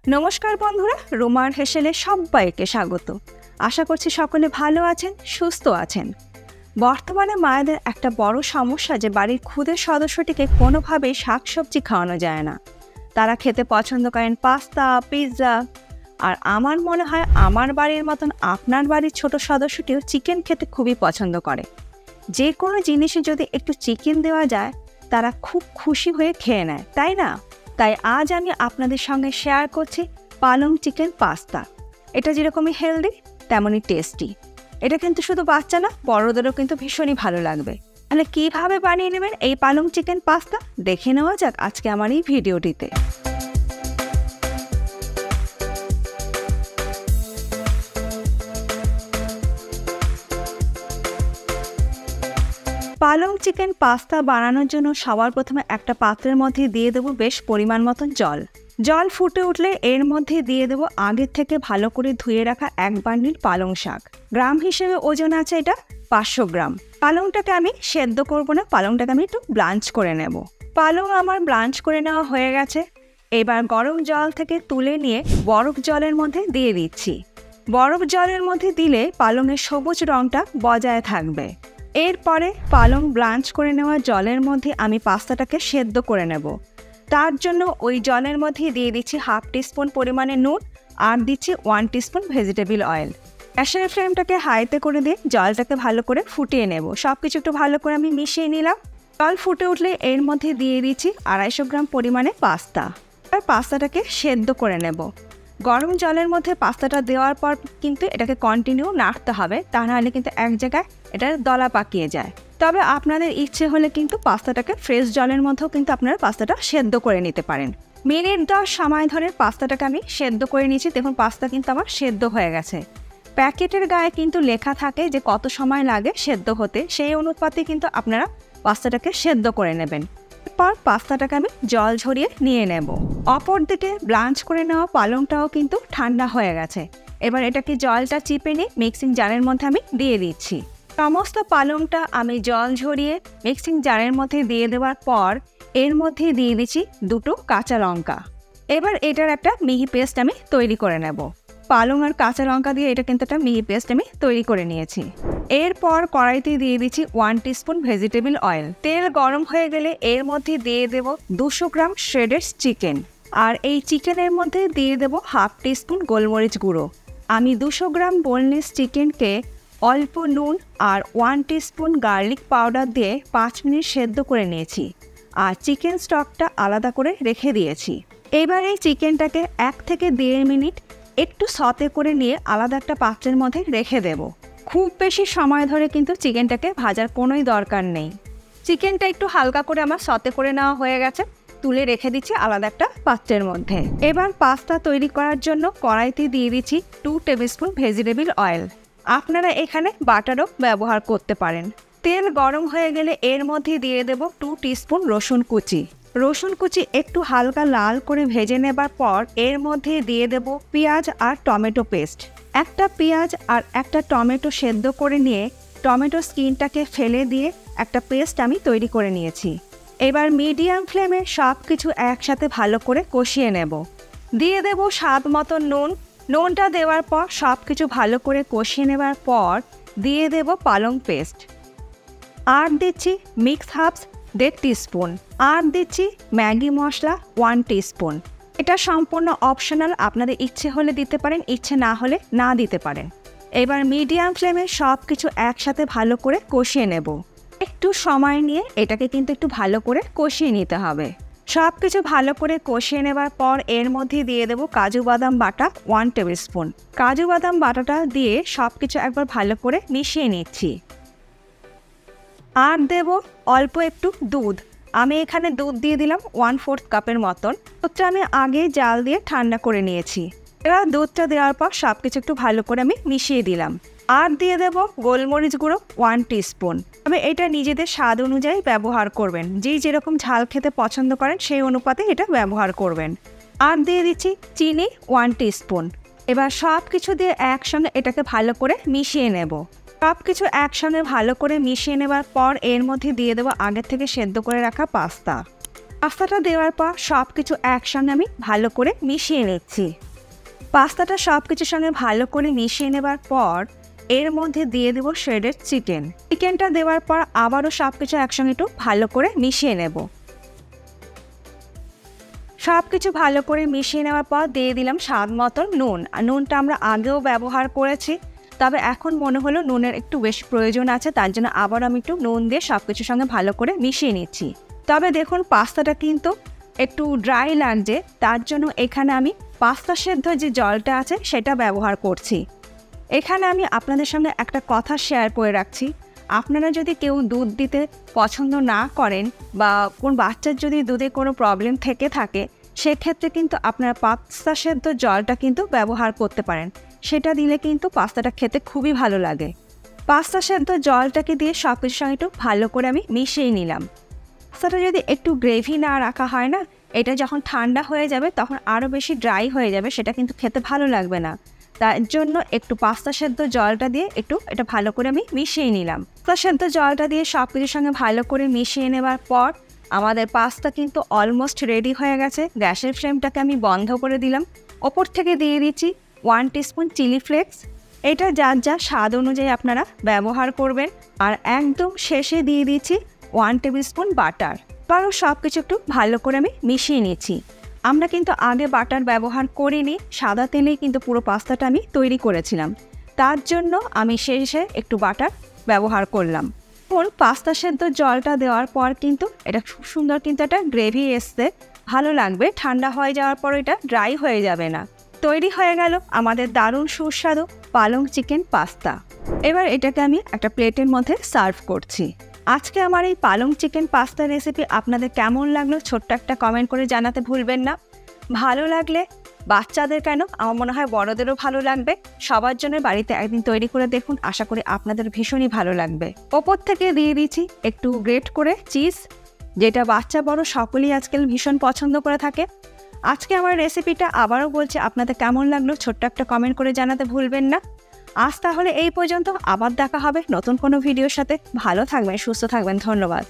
নমস্কার বন্ধুরা, রোমার হেসেলে সবাইকে স্বাগত। আশা করছি সকলে ভালো আছেন, সুস্থ আছেন। বর্তমানে মায়েদের একটা বড় সমস্যা যে বাড়ির ক্ষুদে সদস্যটিকে কোনোভাবেই শাকসবজি খাওয়ানো যায় না। তারা খেতে পছন্দ করেন পাস্তা, পিৎজা। আর আমার মনে হয় আমার বাড়ির মতন আপনার বাড়ির ছোট সদস্যটিও চিকেন খেতে খুবই পছন্দ করে। যে কোনো জিনিসে যদি একটু চিকেন দেওয়া যায় তারা খুব খুশি হয়ে খেয়ে নেয়, তাই না? তাই আজ আমি আপনাদের সঙ্গে শেয়ার করছি পালং চিকেন পাস্তা। এটা যেরকমই হেলদি তেমনই টেস্টি। এটা কিন্তু শুধু বাচ্চা না, বড়দেরও কিন্তু ভীষণই ভালো লাগবে। তাহলে কীভাবে বানিয়ে নেবেন এই পালং চিকেন পাস্তা দেখে নেওয়া যাক আজকে আমার এই ভিডিওটিতে। পালং চিকেন পাস্তা বানানোর জন্য সবার প্রথমে একটা পাত্রের মধ্যে দিয়ে দেবো বেশ পরিমাণ মতন জল। জল ফুটে উঠলে এর মধ্যে দিয়ে দেবো আগের থেকে ভালো করে ধুয়ে রাখা এক বান্ডিল পালং শাক। গ্রাম হিসেবে ওজন আছে এটা 500 গ্রাম। পালংটাকে আমি সেদ্ধ করব না, পালংটাকে আমি একটু ব্লাঞ্চ করে নেব। পালং আমার ব্লাঞ্চ করে নেওয়া হয়ে গেছে। এবার গরম জল থেকে তুলে নিয়ে বরফ জলের মধ্যে দিয়ে দিচ্ছি। বরফ জলের মধ্যে দিলে পালংয়ের সবুজ রঙটা বজায় থাকবে। এরপরে পালং ব্লাঞ্চ করে নেওয়া জলের মধ্যে আমি পাস্তাটাকে সেদ্ধ করে নেব। তার জন্য ওই জলের মধ্যে দিয়ে দিচ্ছি 1/2 টিস্পুন পরিমাণে নুন আর দিচ্ছি 1 টিস্পুন ভেজিটেবল অয়েল। গ্যাসের ফ্লেমটাকে হাইতে করে দিয়ে জলটাকে ভালো করে ফুটিয়ে নেব। সব কিছু একটু ভালো করে আমি মিশিয়ে নিলাম। জল ফুটে উঠলে এর মধ্যে দিয়ে দিচ্ছি 250 গ্রাম পরিমাণে পাস্তা। আর পাস্তাটাকে সেদ্ধ করে নেব। গরম জলের মধ্যে পাস্তাটা দেওয়ার পর কিন্তু এটাকে কন্টিনিউ নাড়তে হবে, তা নাহলে কিন্তু এক জায়গায় এটা দলা পাকিয়ে যায়। তবে আপনাদের ইচ্ছে হলে কিন্তু পাস্তাটাকে ফ্রেশ জলের মধ্যেও কিন্তু আপনারা পাস্তাটা সেদ্ধ করে নিতে পারেন। মিনিট 10 সময় ধরে পাস্তাটাকে আমি সেদ্ধ করে নিয়েছি। দেখুন পাস্তা কিন্তু আমার সেদ্ধ হয়ে গেছে। প্যাকেটের গায়ে কিন্তু লেখা থাকে যে কত সময় লাগে সেদ্ধ হতে, সেই অনুপাতে কিন্তু আপনারা পাস্তাটাকে সেদ্ধ করে নেবেন। এরপর পাস্তাটাকে আমি জল ঝরিয়ে নিয়ে নেব। অপরদিকে ব্লাঞ্চ করে নেওয়া পালংটাও কিন্তু ঠান্ডা হয়ে গেছে। এবার এটাকে জলটা চিপে নিয়ে মিক্সিং জারের মধ্যে আমি দিয়ে দিচ্ছি। সমস্ত পালংটা আমি জল ঝরিয়ে মিক্সিং জারের মধ্যে দিয়ে দেওয়ার পর এর মধ্যে দিয়ে দিচ্ছি 2 কাঁচা লঙ্কা। এবার এটার একটা মিহি পেস্ট আমি তৈরি করে নেব। পালং আর কাঁচা লঙ্কা দিয়ে এটা কিন্তু একটা মিহি পেস্ট আমি তৈরি করে নিয়েছি। এরপর কড়াইতে দিয়ে দিচ্ছি 1 টিস্পুন ভেজিটেবল অয়েল। তেল গরম হয়ে গেলে এর মধ্যে দিয়ে দেব 200 গ্রাম শ্রেডেড চিকেন। আর এই চিকেনের মধ্যে দিয়ে দেব 1/2 টিস্পুন গোলমরিচ গুঁড়ো। আমি 200 গ্রাম বোনলেস চিকেনকে অল্প নুন আর 1 টিস্পুন গার্লিক পাউডার দিয়ে 5 মিনিট সেদ্ধ করে নিয়েছি। আর চিকেন স্টকটা আলাদা করে রেখে দিয়েছি। এবার এই চিকেনটাকে 1 থেকে 1.5 মিনিট একটু সতে করে নিয়ে আলাদা একটা পাত্রের মধ্যে রেখে দেব। খুব বেশি সময় ধরে কিন্তু চিকেনটাকে ভাজার কোনোই দরকার নেই। চিকেনটা একটু হালকা করে আমার সতে করে নেওয়া হয়ে গেছে, তুলে রেখে দিচ্ছি আলাদা একটা পাত্রের মধ্যে। এবার পাস্তা তৈরি করার জন্য কড়াইতে দিয়ে দিচ্ছি 2 টেবিলস্পুন ভেজিটেবল অয়েল। আপনারা এখানে বাটারও ব্যবহার করতে পারেন। তেল গরম হয়ে গেলে এর মধ্যে দিয়ে দেব 2 টিস্পুন রসুন কুচি। রসুন কুচি একটু হালকা লাল করে ভেজে নেবার পর এর মধ্যে দিয়ে দেব পেঁয়াজ আর টমেটো পেস্ট। একটা পেঁয়াজ আর একটা টমেটো সেদ্ধ করে নিয়ে টমেটো স্কিনটাকে ফেলে দিয়ে একটা পেস্ট আমি তৈরি করে নিয়েছি। এবার মিডিয়াম ফ্লেমে সব কিছু একসাথে ভালো করে কষিয়ে নেব। দিয়ে দেব স্বাদ মতো নুন। নুনটা দেওয়ার পর সব কিছু ভালো করে কষিয়ে নেবার পর দিয়ে দেব পালং পেস্ট। আর দিচ্ছি মিক্স হার্বস 1.5 টিস্পুন। আর দিচ্ছি ম্যাগি মশলা 1 টিস্পুন। এটা সম্পূর্ণ অপশনাল, আপনাদের ইচ্ছে হলে দিতে পারেন, ইচ্ছে না হলে না দিতে পারেন। এবার মিডিয়াম ফ্লেমে সব কিছু একসাথে ভালো করে কষিয়ে নেব। একটু সময় নিয়ে এটাকে কিন্তু একটু ভালো করে কষিয়ে নিতে হবে। সব কিছু ভালো করে কষিয়ে নেবার পর এর মধ্যে দিয়ে দেব কাজু বাদাম বাটা 1 টেবিল স্পুন। কাজু বাদাম বাটাটা দিয়ে সব কিছু একবার ভালো করে মিশিয়ে নিচ্ছি। আর দেব অল্প একটু দুধ। আমি এখানে দুধ দিয়ে দিলাম 1/4 কাপের মতন। দুধটা আমি আগে জাল দিয়ে ঠান্ডা করে নিয়েছি। এবার দুধটা দেওয়ার পর সব কিছু একটু ভালো করে আমি মিশিয়ে দিলাম। আর দিয়ে দেব গোলমরিচ গুঁড়ো 1 টিস্পুন। তবে এটা নিজেদের স্বাদ অনুযায়ী ব্যবহার করবেন। যেরকম ঝাল খেতে পছন্দ করেন সেই অনুপাতে এটা ব্যবহার করবেন। আর দিয়ে দিচ্ছি চিনি 1 টিস্পুন। এবার সব কিছু দিয়ে একসঙ্গে এটাকে ভালো করে মিশিয়ে নেব। সব কিছু একসঙ্গে ভালো করে মিশিয়ে নেবার পর এর মধ্যে দিয়ে দেবো আগে থেকে সেদ্ধ করে রাখা পাস্তা। পাস্তাটা দেওয়ার পর সব কিছু একসঙ্গে আমি ভালো করে মিশিয়ে নিচ্ছি। পাস্তাটা সব কিছুর সঙ্গে ভালো করে মিশিয়ে নেবার পর এর মধ্যে দিয়ে দেবো শ্রেডেড চিকেন। চিকেনটা দেওয়ার পর আবারও সব কিছু একসঙ্গে একটু ভালো করে মিশিয়ে নেব। সব কিছু ভালো করে মিশিয়ে নেওয়ার পর দিয়ে দিলাম স্বাদ মতন নুন। আর নুনটা আমরা আগেও ব্যবহার করেছি, তবে এখন মনে হলো নুনের একটু বেশি প্রয়োজন আছে, তার জন্য আবার আমি একটু নুন দিয়ে সব কিছুর সঙ্গে ভালো করে মিশিয়ে নিচ্ছি। তবে দেখুন পাস্তাটা কিন্তু একটু ড্রাই লাগছে, তার জন্য এখানে আমি পাস্তা সেদ্ধ যে জলটা আছে সেটা ব্যবহার করছি। এখানে আমি আপনাদের সঙ্গে একটা কথা শেয়ার করে রাখছি, আপনারা যদি কেউ দুধ দিতে পছন্দ না করেন বা কোন বাচ্চার যদি দুধে কোনো প্রবলেম থেকে থাকে, সেক্ষেত্রে কিন্তু আপনারা পাস্তা সেদ্ধ জলটা কিন্তু ব্যবহার করতে পারেন। সেটা দিলে কিন্তু পাস্তাটা খেতে খুবই ভালো লাগে। পাস্তা সেদ্ধ জলটাকে দিয়ে সব কিছুর সঙ্গে একটু ভালো করে আমি মিশিয়ে নিলাম। পাস্তাটা যদি একটু গ্রেভি না রাখা হয় না, এটা যখন ঠান্ডা হয়ে যাবে তখন আরও বেশি ড্রাই হয়ে যাবে, সেটা কিন্তু খেতে ভালো লাগবে না। তার জন্য একটু পাস্তা সেদ্ধ জলটা দিয়ে একটু এটা ভালো করে আমি মিশিয়ে নিলাম। পাস্তা সেদ্ধ জলটা দিয়ে সব কিছুর সঙ্গে ভালো করে মিশিয়ে নেবার পর আমাদের পাস্তা কিন্তু অলমোস্ট রেডি হয়ে গেছে। গ্যাসের ফ্লেমটাকে আমি বন্ধ করে দিলাম। ওপর থেকে দিয়ে দিচ্ছি 1 টিস্পুন চিলি ফ্লেক্স। এটা যার যার স্বাদ অনুযায়ী আপনারা ব্যবহার করবেন। আর একদম শেষে দিয়ে দিচ্ছি 1 টেবিল স্পুন বাটার। কারণ সব কিছু একটু ভালো করে আমি মিশিয়ে নিচ্ছি। আমরা কিন্তু আগে বাটার ব্যবহার করিনি, সাদা তেলেই কিন্তু পুরো পাস্তাটা আমি তৈরি করেছিলাম, তার জন্য আমি শেষে একটু বাটার ব্যবহার করলাম। ওর পাস্তা সেদ্ধ জলটা দেওয়ার পর কিন্তু এটা খুব সুন্দর কিন্তু একটা গ্রেভি এসছে, ভালো লাগবে। ঠান্ডা হয়ে যাওয়ার পর এটা ড্রাই হয়ে যাবে না। তৈরি হয়ে গেল আমাদের দারুণ সুস্বাদু পালং চিকেন পাস্তা। এবার এটাকে আমি একটা প্লেটের মধ্যে সার্ভ করছি। আজকে আমার এই পালং চিকেন পাস্তা রেসিপি আপনাদের কেমন লাগলো ছোট্ট একটা কমেন্ট করে জানাতে ভুলবেন না। ভালো লাগলে বাচ্চাদের কেন, আমার মনে হয় বড়দেরও ভালো লাগবে। সবার জন্য বাড়িতে একদিন তৈরি করে দেখুন, আশা করি আপনাদের ভীষণই ভালো লাগবে। ওপর থেকে দিয়ে দিচ্ছি একটু গ্রেট করে চিজ, যেটা বাচ্চা বড় সকলেই আজকাল ভীষণ পছন্দ করে থাকে। আজকে আমার রেসিপিটা আবারও বলছি, আপনাদের কেমন লাগলো ছোট্ট একটা কমেন্ট করে জানাতে ভুলবেন না। আজ তাহলে এই পর্যন্ত, আবার দেখা হবে নতুন কোনো ভিডিওর সাথে। ভালো থাকবেন, সুস্থ থাকবেন, ধন্যবাদ।